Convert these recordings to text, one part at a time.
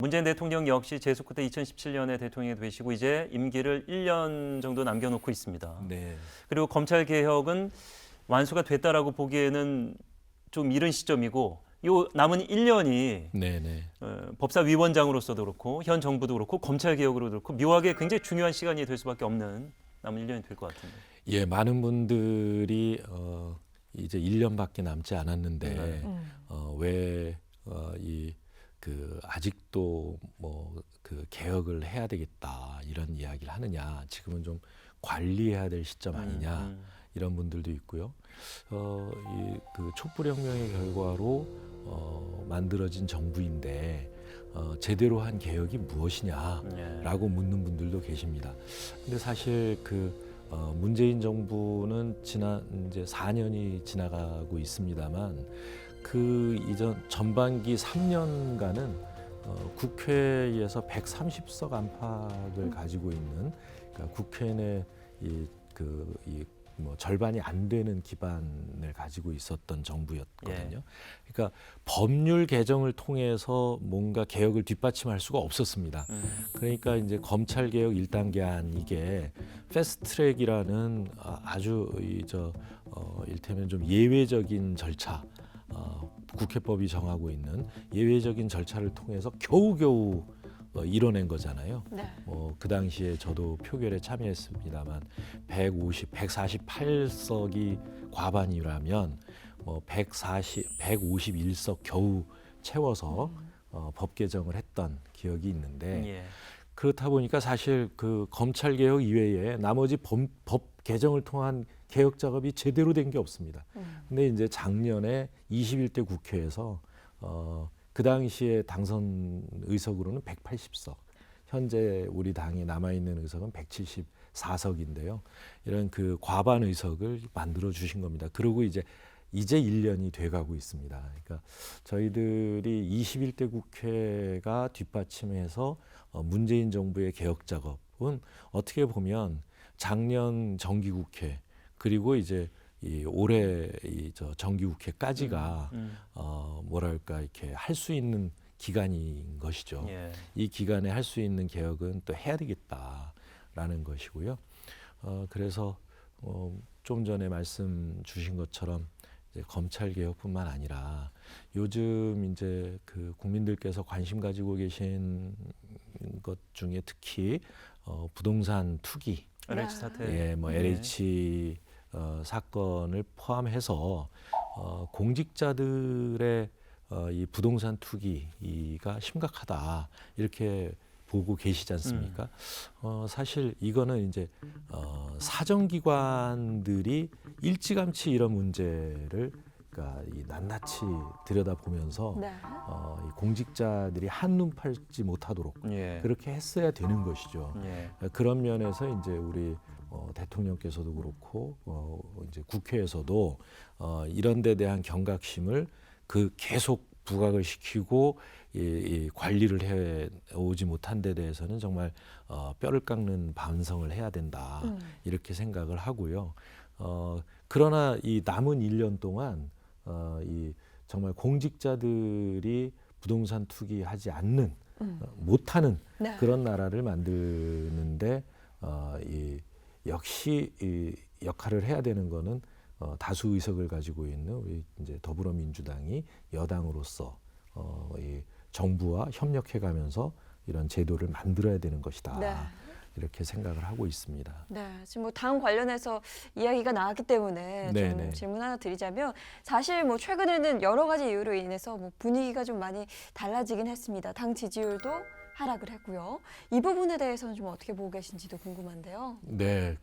문재인 대통령 역시 재수 끝에 2017년에 대통령이 되시고 이제 임기를 1년 정도 남겨놓고 있습니다. 네. 그리고 검찰 개혁은 완수가 됐다라고 보기에는 좀 이른 시점이고 요 남은 1년이 네네. 법사위원장으로서도 그렇고 현 정부도 그렇고 검찰 개혁으로도 그렇고 묘하게 굉장히 중요한 시간이 될 수밖에 없는 남은 1년이 될 것 같은데. 예, 많은 분들이 이제 1년밖에 남지 않았는데 네. 왜 아직도 뭐 그 개혁을 해야 되겠다 이런 이야기를 하느냐, 지금은 좀 관리해야 될 시점 아니냐 이런 분들도 있고요. 그 촛불혁명의 결과로 만들어진 정부인데 제대로 한 개혁이 무엇이냐라고 묻는 분들도 계십니다. 근데 사실 문재인 정부는 이제 4년이 지나가고 있습니다만 그 이전 전반기 3년간은 국회에서 130석 안팎을 가지고 있는, 그러니까 국회 내 절반이 안 되는 기반을 가지고 있었던 정부였거든요. 그러니까 법률 개정을 통해서 뭔가 개혁을 뒷받침할 수가 없었습니다. 그러니까 이제 검찰 개혁 1단계안 이게 패스트트랙이라는 아주 일테면 좀 예외적인 절차, 국회법이 정하고 있는 예외적인 절차를 통해서 겨우겨우 이뤄낸 거잖아요. 네. 그 당시에 저도 표결에 참여했습니다만 158석이 과반이라면 151석 겨우 채워서 법 개정을 했던 기억이 있는데 그렇다 보니까 사실 그 검찰 개혁 이외에 나머지 법 개정을 통한 개혁 작업이 제대로 된 게 없습니다. 근데 이제 작년에 21대 국회에서 그 당시에 당선 의석으로는 180석, 현재 우리 당이 남아있는 의석은 174석인데요. 이런 그 과반 의석을 만들어 주신 겁니다. 그리고 이제 1년이 돼가고 있습니다. 그러니까 저희들이 21대 국회가 뒷받침해서 문재인 정부의 개혁 작업은 어떻게 보면 작년 정기국회 그리고 이제 올해 정기국회까지가 뭐랄까 이렇게 할 수 있는 기간인 것이죠. 이 기간에 할 수 있는 개혁은 또 해야 되겠다라는 것이고요. 그래서 좀 전에 말씀 주신 것처럼 이제 검찰 개혁뿐만 아니라 요즘 이제 그 국민들께서 관심 가지고 계신 것 중에 특히 부동산 투기, LH 사태, LH 사건을 포함해서 공직자들의 이 부동산 투기가 심각하다 이렇게 보고 계시지 않습니까? 사실 이거는 이제 사정기관들이 일찌감치 이런 문제를 그러니까 낱낱이 들여다보면서 이 공직자들이 한눈 팔지 못하도록 그렇게 했어야 되는 것이죠. 그런 면에서 이제 우리 대통령께서도 그렇고 이제 국회에서도 이런 데 대한 경각심을 계속 부각을 시키고 이 관리를 해 오지 못한 데 대해서는 정말 뼈를 깎는 반성을 해야 된다 이렇게 생각을 하고요. 그러나 이 남은 1년 동안 이 정말 공직자들이 부동산 투기하지 않는 못하는 그런 나라를 만드는데 역시 이 역할을 해야 되는 거는 다수 의석을 가지고 있는 우리 이제 더불어민주당이 여당으로서 이 정부와 협력해가면서 이런 제도를 만들어야 되는 것이다. 이렇게 생각을 하고 있습니다. 네, 지금 뭐 당 관련해서 이야기가 나왔기 때문에 좀 질문 하나 드리자면 사실 뭐 최근에는 여러 가지 이유로 인해서 뭐 분위기가 좀 많이 달라지긴 했습니다. 당 지지율도 하락을 했고요. 이 부분에 대해서는 좀 어떻게 보고 계신지도 궁금한데요. 네,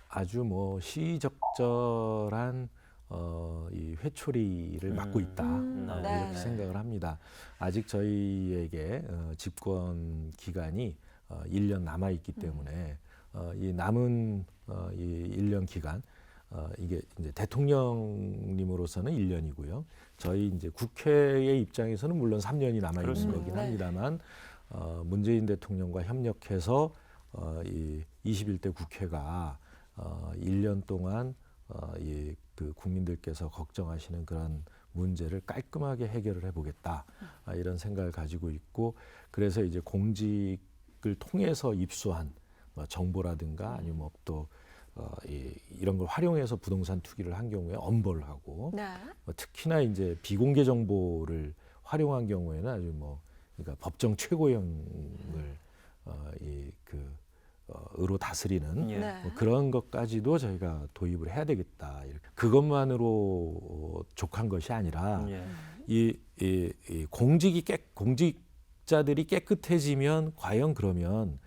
아주 뭐 시의적절한 이 회초리를 맞고 있다 이렇게 생각을 합니다. 아직 저희에게 집권 기간이 1년 남아 있기 때문에 이 남은 이 1년 기간 이게 이제 대통령님으로서는 1년이고요. 저희 이제 국회의 입장에서는 물론 3년이 남아 있는 거긴 합니다만 문재인 대통령과 협력해서 이 21대 국회가 1년 동안 그 국민들께서 걱정하시는 그런 문제를 깔끔하게 해결을 해보겠다 이런 생각을 가지고 있고 그래서 이제 공직을 통해서 입수한 뭐 정보라든가 아니면 뭐 또 이런 걸 활용해서 부동산 투기를 한 경우에 엄벌을 하고 네. 특히나 이제 비공개 정보를 활용한 경우에는 아주 뭐 그러니까 법정 최고형을 으로 다스리는 예. 네. 뭐 그런 것까지도 저희가 도입을 해야 되겠다. 이렇게. 그것만으로 족한 것이 아니라 예. 이 공직자들이 깨끗해지면 과연 그러면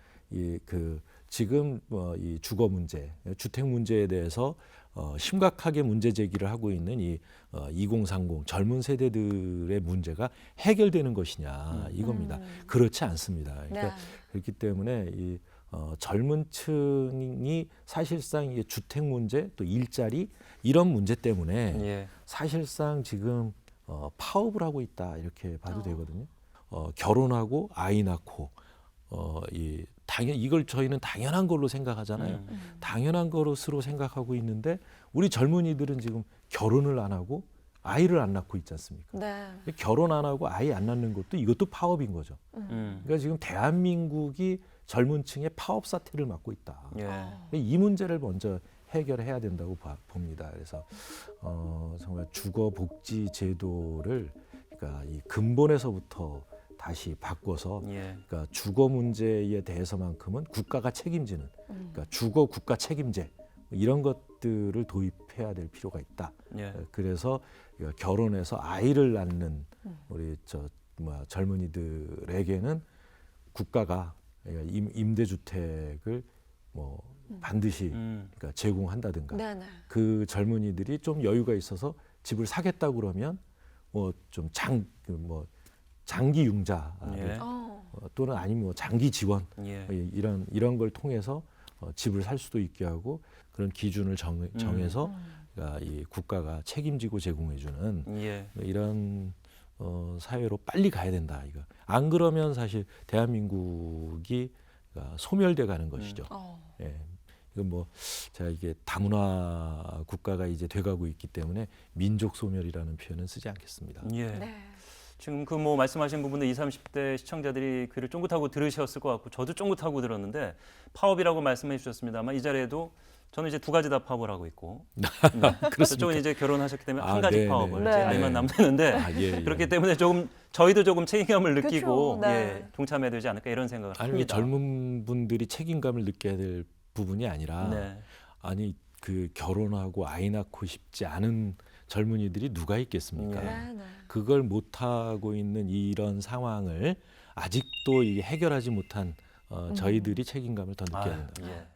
지금 이 주거 문제, 주택 문제에 대해서 심각하게 문제 제기를 하고 있는 이 2030 젊은 세대들의 문제가 해결되는 것이냐 이겁니다. 그렇지 않습니다. 그러니까 네. 그렇기 때문에 이 젊은 층이 사실상 이게 주택 문제 또 일자리 이런 문제 때문에 예. 사실상 지금 파업을 하고 있다 이렇게 봐도 되거든요. 결혼하고 아이 낳고 이걸 저희는 당연한 걸로 생각하잖아요. 당연한 것으로 생각하고 있는데 우리 젊은이들은 지금 결혼을 안 하고 아이를 안 낳고 있지 않습니까? 네. 결혼 안 하고 아이 안 낳는 것도 이것도 파업인 거죠. 그러니까 지금 대한민국이 젊은 층의 파업 사태를 맞고 있다. 예. 이 문제를 먼저 해결해야 된다고 봅니다. 그래서 정말 주거 복지 제도를 그러니까 이 근본에서부터 다시 바꿔서 예. 그러니까 주거 문제에 대해서만큼은 국가가 책임지는 그러니까 주거 국가 책임제 이런 것들을 도입해야 될 필요가 있다. 예. 그래서 결혼해서 아이를 낳는 우리 젊은이들에게는 국가가 임대주택을 뭐 반드시 그러니까 제공한다든가 네. 네. 그 젊은이들이 좀 여유가 있어서 집을 사겠다고 그러면 뭐 좀 장기 융자 예. 또는 아니면 뭐 장기 지원 예. 이런 걸 통해서 집을 살 수도 있게 하고 그런 기준을 정해서 그러니까 이 국가가 책임지고 제공해주는 예. 이런 사회로 빨리 가야 된다. 이거 안 그러면 사실 대한민국이 소멸돼 가는 것이죠. 예. 이건 뭐 제가 이게 다문화 국가가 이제 돼가고 있기 때문에 민족 소멸이라는 표현은 쓰지 않겠습니다. 예. 네. 지금 그 뭐 말씀하신 부분도 20, 30대 시청자들이 귀를 쫑긋하고 들으셨을 것 같고 저도 쫑긋하고 들었는데 파업이라고 말씀해 주셨습니다만 이 자리에도 저는 이제 두 가지 다 파업을 하고 있고 저쪽은 이제 결혼하셨기 때문에 한 가지 네네. 파업을 네. 이제 아이만 낳으면 되는데 예. 그렇기 때문에 저희도 조금 책임감을 느끼고 그쵸, 네. 동참해야 되지 않을까 이런 생각을 아니 합니다. 젊은 분들이 책임감을 느껴야 될 부분이 아니라 네. 아니 그 결혼하고 아이 낳고 싶지 않은 젊은이들이 누가 있겠습니까? 네. 네. 그걸 못 하고 있는 이런 상황을 아직도 이게 해결하지 못한 저희들이 책임감을 더 느껴야 된다. 예.